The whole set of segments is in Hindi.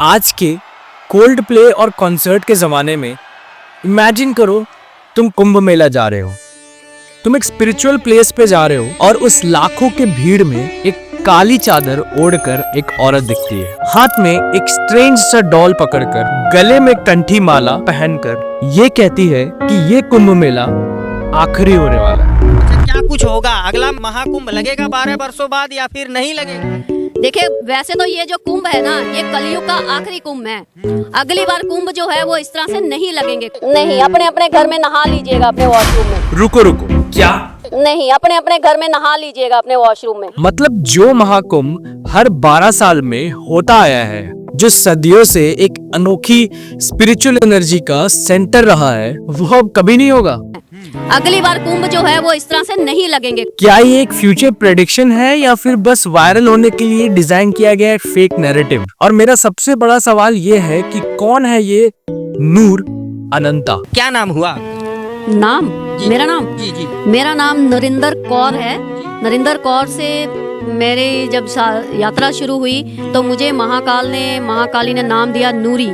आज के कोल्ड प्ले और कॉन्सर्ट के ज़माने में इमेजिन करो तुम कुंभ मेला जा रहे हो, तुम एक स्पिरिचुअल प्लेस पे जा रहे हो और उस लाखों के भीड़ में एक काली चादर ओढ़कर एक औरत दिखती है, हाथ में एक स्ट्रेंज सा डॉल पकड़कर, गले में कंठी माला पहनकर ये कहती है कि ये कुंभ मेला आखिरी होने वाला है। अच्छा, क्या कुछ होगा? अगला महाकुंभ लगेगा 12 वर्षों बाद या फिर नहीं लगेगा? देखिए, वैसे तो ये जो कुंभ है ना, ये कलयुग का आखिरी कुंभ है। अगली बार कुंभ जो है वो इस तरह से नहीं लगेंगे। नहीं, अपने अपने घर में नहा लीजिएगा अपने वॉशरूम में। रुको, क्या? नहीं, अपने अपने घर में नहा लीजिएगा अपने वॉशरूम में। मतलब जो महाकुंभ हर 12 साल में होता आया है, जो सदियों से एक अनोखी स्पिरिचुअल एनर्जी का सेंटर रहा है, वो अब कभी नहीं होगा। अगली बार कुंभ जो है वो इस तरह से नहीं लगेंगे। क्या ये एक फ्यूचर प्रेडिक्शन है या फिर बस वायरल होने के लिए डिजाइन किया गया एक फेक नैरेटिव? और मेरा सबसे बड़ा सवाल ये है कि कौन है ये नूर अनंता? क्या नाम हुआ? नाम? मेरा नाम? जी। मेरा नाम नरिंदर कौर है। नरिंदर कौर से मेरी जब यात्रा शुरू हुई तो मुझे महाकाली ने नाम दिया नूरी।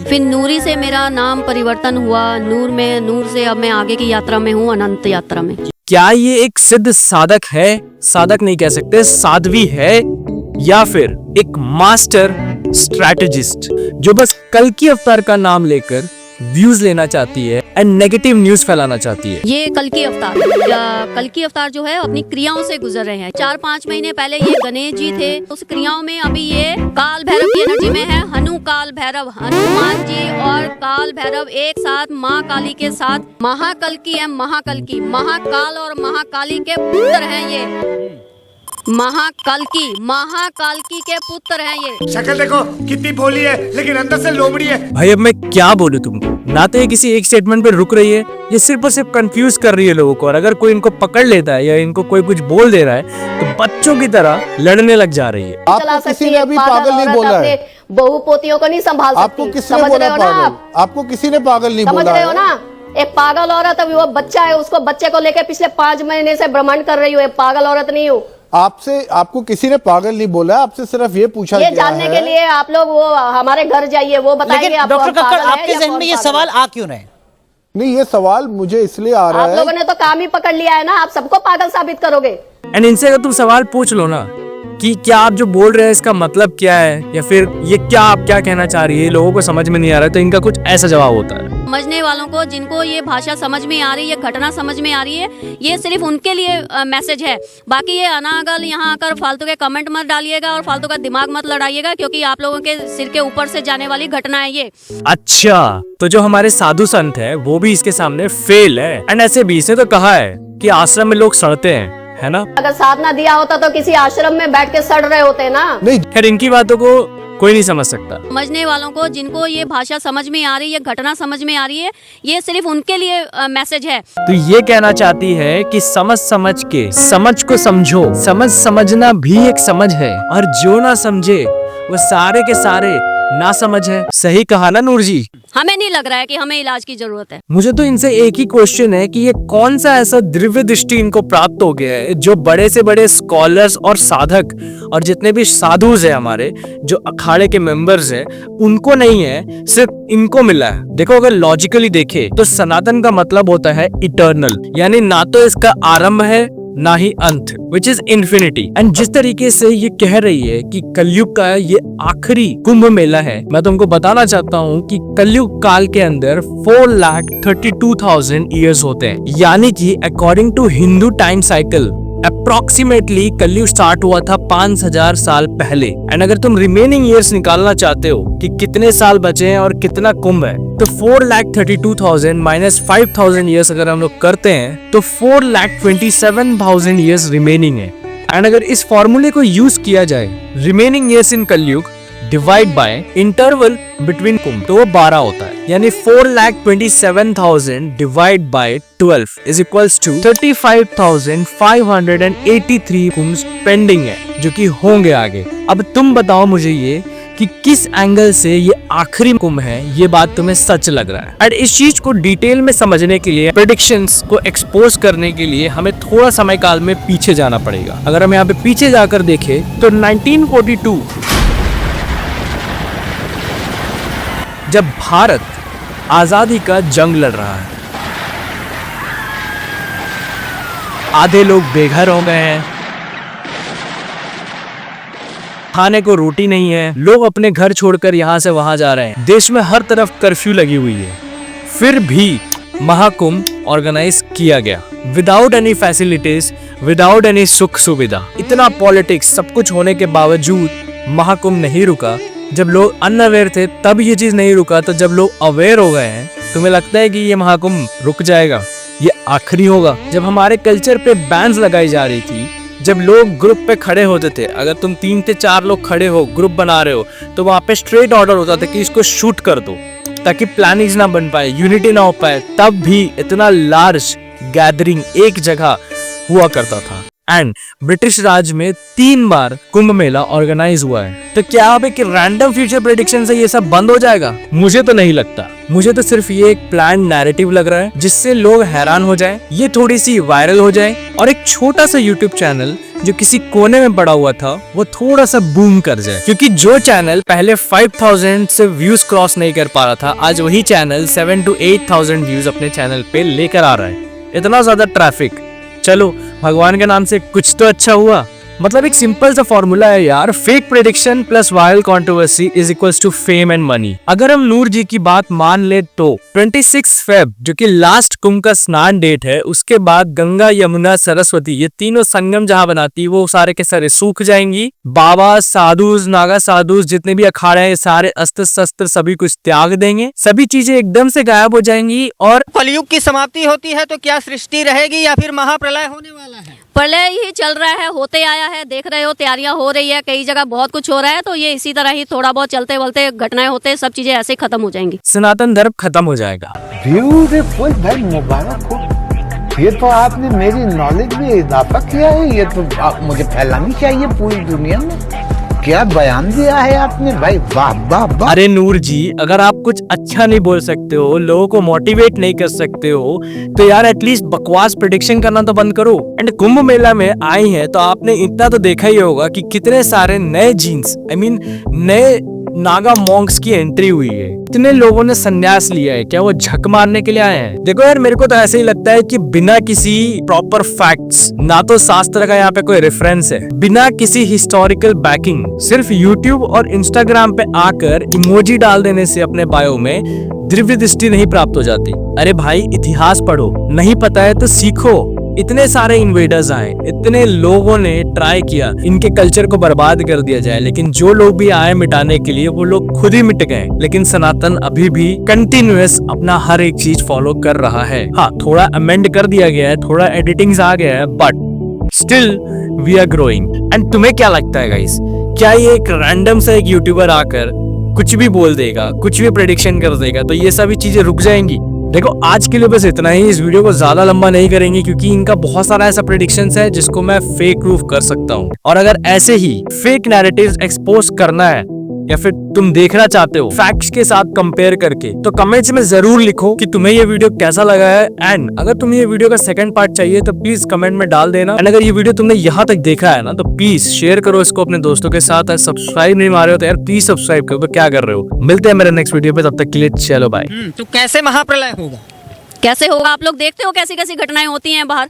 फिर नूरी से मेरा नाम परिवर्तन हुआ नूर से अब मैं आगे की यात्रा में हूँ, अनंत यात्रा में। क्या ये एक सिद्ध साधक है, साधक नहीं कह सकते, साध्वी है, या फिर एक मास्टर स्ट्रैटेजिस्ट जो बस कल की अवतार का नाम लेकर व्यूज लेना चाहती है एंड नेगेटिव न्यूज फैलाना चाहती है? ये कल की अवतार जो है अपनी क्रियाओं से गुजर रहे हैं। 4-5 महीने पहले ये गणेश जी थे, उस क्रियाओं में अभी ये काल भैरव की एनर्जी में है। काल भैरव, हनुमान जी और काल भैरव एक साथ माँ काली के साथ महाकाल महाकाल और महाकाली के पुत्र हैं ये। महाकाल की के पुत्र हैं ये। शक्ल देखो कितनी भोली है लेकिन अंदर से लोमड़ी है। भाई अब मैं क्या बोलूं तुमको? ना तो ये किसी एक स्टेटमेंट पे रुक रही है, ये सिर्फ और सिर्फ कंफ्यूज कर रही है लोगों को, और अगर कोई इनको पकड़ लेता है या इनको कोई कुछ बोल दे रहा है तो बच्चों की तरह लड़ने लग जा रही है। आपको किसी ने अभी पागल नहीं बोला है, बहू पोतियों को नहीं संभाल सकती। आपको किसने बोला पागल? आपको किसी ने पागल नहीं बोला? समझ रहे हो ना? एक पागल औरत, अभी वो बच्चा है, उसको बच्चे को लेकर पिछले 5 महीने से भ्रमण कर रही हूँ। पागल औरत नहीं हूँ। आपको किसी ने पागल नहीं बोला, आपसे सिर्फ ये पूछा ये जानने के लिए आप लोग वो हमारे घर जाइए, वो बताएंगे। डॉक्टर कक्कड़, आपके जहन में ये सवाल आ क्यों रहे? नहीं, ये सवाल मुझे इसलिए आ रहा है, आप लोगों ने तो काम ही पकड़ लिया है ना, आप सबको पागल साबित करोगे। एंड इनसे अगर तुम सवाल पूछ लो ना कि क्या आप जो बोल रहे हैं इसका मतलब क्या है, या फिर ये क्या आप क्या कहना चाह रही है, लोगों को समझ में नहीं आ रहा है, तो इनका कुछ ऐसा जवाब होता है। समझने वालों को, जिनको ये भाषा समझ में आ रही है, घटना समझ में आ रही है, ये सिर्फ उनके लिए मैसेज है। बाकी ये अनागल यहाँ आकर फालतू के कमेंट मत डालिएगा और फालतू का दिमाग मत लड़ाइएगा, क्योंकि आप लोगों के सिर के ऊपर से जाने वाली घटना है ये। अच्छा, तो जो हमारे साधु संत है वो भी इसके सामने फेल है। एंड ऐसे भी इसने तो कहा है कि आश्रम में लोग सड़ते हैं, है ना? अगर साथ ना दिया होता तो किसी आश्रम में बैठ के सड़ रहे होते ना। नहीं, खैर इनकी बातों को कोई नहीं समझ सकता। समझने वालों को, जिनको ये भाषा समझ में आ रही है, घटना समझ में आ रही है, ये सिर्फ उनके लिए मैसेज है। तो ये कहना चाहती है कि समझ के समझ को समझो। समझना भी एक समझ है, और जो ना समझे वो सारे के सारे ना समझ है। सही कहा ना नूर जी? हमें नहीं लग रहा है कि हमें इलाज की जरूरत है। मुझे तो इनसे एक ही क्वेश्चन है कि ये कौन सा ऐसा दिव्य दृष्टि इनको प्राप्त हो गया है जो बड़े से बड़े स्कॉलर्स और साधक और जितने भी साधुज है, हमारे जो अखाड़े के मेंबर्स हैं, उनको नहीं है, सिर्फ इनको मिला है। देखो, अगर लॉजिकली देखे तो सनातन का मतलब होता है इटर्नल, यानी ना तो इसका आरंभ है ना ही अंत, विच इज इन्फिनिटी। एंड जिस तरीके से ये कह रही है कि कलयुग का ये आखिरी कुंभ मेला है, मैं तुमको बताना चाहता हूँ कि कलयुग काल के अंदर 4,32,000 ईयर्स होते हैं, यानी कि according to Hindu time cycle approximately Kalyug start हुआ था 5,000 साल पहले। एंड अगर तुम रिमेनिंग ईयर्स निकालना चाहते हो कि कितने साल बचे हैं और कितना कुंभ है, तो 4,32,000 माइनस 5,000 ईयर्स अगर हम लोग करते हैं तो 4,27,000 ईयर्स रिमेनिंग है। एंड अगर इस फॉर्मूले को यूज किया जाए, remaining years in Kalyug divide by interval between Kumbh, तो वो 12 होता है, यानी 4,27,000 divide by 12 is equals to 35,583 Kumbh pending है, जो कि होंगे आगे। अब तुम बताओ मुझे ये कि किस एंगल से ये आखिरी कुंभ है, ये बात तुम्हें सच लग रहा है। और इस चीज को डिटेल में समझने के लिए, प्रेडिक्शंस को एक्सपोज करने के लिए हमें थोड़ा समय काल में पीछे जाना पड़ेगा। अगर हम यहाँ पे पीछे जाकर देखें तो 1942 जब भारत आजादी का जंग लड़ रहा है, आधे लोग बेघर हो गए हैं, खाने को रोटी नहीं है, लोग अपने घर छोड़कर यहाँ से वहां जा रहे हैं, देश में हर तरफ कर्फ्यू लगी हुई है, फिर भी महाकुंभ ऑर्गेनाइज किया गया without any facilities, without any सुख सुविधा। इतना पॉलिटिक्स सब कुछ होने के बावजूद महाकुंभ नहीं रुका। जब लोग अनअवेयर थे तब ये चीज नहीं रुका, तो जब लोग अवेयर हो गए हैं, तुम्हें लगता है कि ये महाकुंभ रुक जाएगा? ये आखिरी होगा। जब हमारे कल्चर पे बैन्स लगाई जा रही थी, जब लोग ग्रुप पे खड़े होते थे, अगर तुम 3 से 4 लोग खड़े हो, ग्रुप बना रहे हो, तो वहां पे स्ट्रेट ऑर्डर होता था कि इसको शूट कर दो ताकि प्लानिंग ना बन पाए, यूनिटी ना हो पाए। तब भी इतना लार्ज गैदरिंग एक जगह हुआ करता था। एंड ब्रिटिश राज में 3 बार कुंभ मेला ऑर्गेनाइज हुआ है। तो क्या अब एक रैंडम फ्यूचर प्रेडिक्शन से ये सब बंद हो जाएगा? मुझे तो नहीं लगता। मुझे तो सिर्फ ये एक प्लान नैरेटिव लग रहा है जिससे लोग हैरान हो जाएं, ये थोड़ी सी वायरल हो जाए और एक छोटा सा यूट्यूब चैनल जो किसी कोने में पड़ा हुआ था वो थोड़ा सा बूम कर जाए। क्योंकि जो चैनल पहले 5000 से व्यूज क्रॉस नहीं कर पा रहा था, आज वही चैनल 7 to 8000 व्यूज अपने चैनल पे लेकर आ रहा है। इतना ज्यादा ट्रैफिक। चलो भगवान के नाम से कुछ तो अच्छा हुआ। मतलब एक सिंपल सा फॉर्मूला है यार, fake prediction plus viral controversy is equals to fame and money. अगर हम नूर जी की बात मान ले तो 26 फेब जो कि लास्ट कुंभ का स्नान डेट है, उसके बाद गंगा यमुना सरस्वती ये तीनों संगम जहां बनाती है वो सारे के सारे सूख जाएंगी। बाबा साधुज नागा साधुज जितने भी अखाड़े हैं सारे अस्त्र शस्त्र सभी कुछ त्याग देंगे, सभी चीजें एकदम से गायब हो जाएंगी। और कलयुग की समाप्ति होती है तो क्या सृष्टि रहेगी या फिर महाप्रलय होने वाला है? प्रलय ही चल रहा है, होते आया है, देख रहे हो तैयारियां हो रही है, कई जगह बहुत कुछ हो रहा है। तो ये इसी तरह ही थोड़ा बहुत चलते बोलते घटनाएं होते सब चीजें ऐसे खत्म हो जाएंगी। सनातन धर्म खत्म हो जाएगा। ब्यूटीफुल भाई, मुबारक हो। ये तो आपने मेरी नॉलेज में इजाफा किया है। ये तो मुझे फैलानी चाहिए पूरी दुनिया में। क्या बयान दिया है आपने भाई, वाह वाह वाह। अरे नूर जी, अगर आप कुछ अच्छा नहीं बोल सकते हो, लोगों को मोटिवेट नहीं कर सकते हो, तो यार एटलीस्ट बकवास प्रेडिक्शन करना तो बंद करो। एंड कुंभ मेला में आई हैं तो आपने इतना तो देखा ही होगा कि कितने सारे नए जीन्स नए नागा मॉन्क्स की एंट्री हुई है। इतने लोगों ने संन्यास लिया है, क्या वो झक मारने के लिए आए हैं? देखो यार, मेरे को तो ऐसे ही लगता है कि बिना किसी प्रॉपर फैक्ट्स, ना तो शास्त्र का यहाँ पे कोई रेफरेंस है, बिना किसी हिस्टोरिकल बैकिंग, सिर्फ यूट्यूब और इंस्टाग्राम पे आकर इमोजी डाल देने से अपने बायो में दिव्य दृष्टि नहीं प्राप्त हो जाती। अरे भाई, इतिहास पढ़ो, नहीं पता है तो सीखो। इतने सारे इन्वेडर्स आए, इतने लोगों ने ट्राई किया इनके कल्चर को बर्बाद कर दिया जाए, लेकिन जो लोग भी आए मिटाने के लिए वो लोग खुद ही मिट गए। लेकिन सनातन अभी भी कंटिन्यूअस अपना हर एक चीज फॉलो कर रहा है। हाँ, थोड़ा अमेंड कर दिया गया है, थोड़ा एडिटिंग्स आ गया है, but still we are growing. And तुम्हें क्या लगता है गाइस, क्या ये एक रैंडम सा एक यूट्यूबर आकर कुछ भी बोल देगा, कुछ भी प्रेडिक्शन कर देगा तो ये सभी चीजें रुक जाएंगी? देखो, आज के लिए बस इतना ही। इस वीडियो को ज्यादा लंबा नहीं करेंगे क्योंकि इनका बहुत सारा ऐसा प्रेडिक्शंस है जिसको मैं फेक प्रूफ कर सकता हूँ। और अगर ऐसे ही फेक नैरेटिव्स एक्सपोज करना है या फिर तुम देखना चाहते हो फैक्ट्स के साथ कंपेयर करके, तो कमेंट्स में जरूर लिखो कि तुम्हें ये वीडियो कैसा लगा है। एंड अगर तुम्हें ये वीडियो का सेकंड पार्ट चाहिए तो प्लीज कमेंट में डाल देना। एंड अगर ये वीडियो तुमने यहाँ तक देखा है ना तो प्लीज शेयर करो इसको अपने दोस्तों के साथ। सब्सक्राइब नहीं मारे हो तो यार प्लीज सब्सक्राइब करो। तो क्या कर रहे हो? मिलते हैं मेरे नेक्स्ट वीडियो पे, तब तक के लिए चलो बाय। तो कैसे महाप्रलय होगा? कैसे होगा? आप लोग देखते हो कैसी कैसी घटनाएं होती हैं बाहर।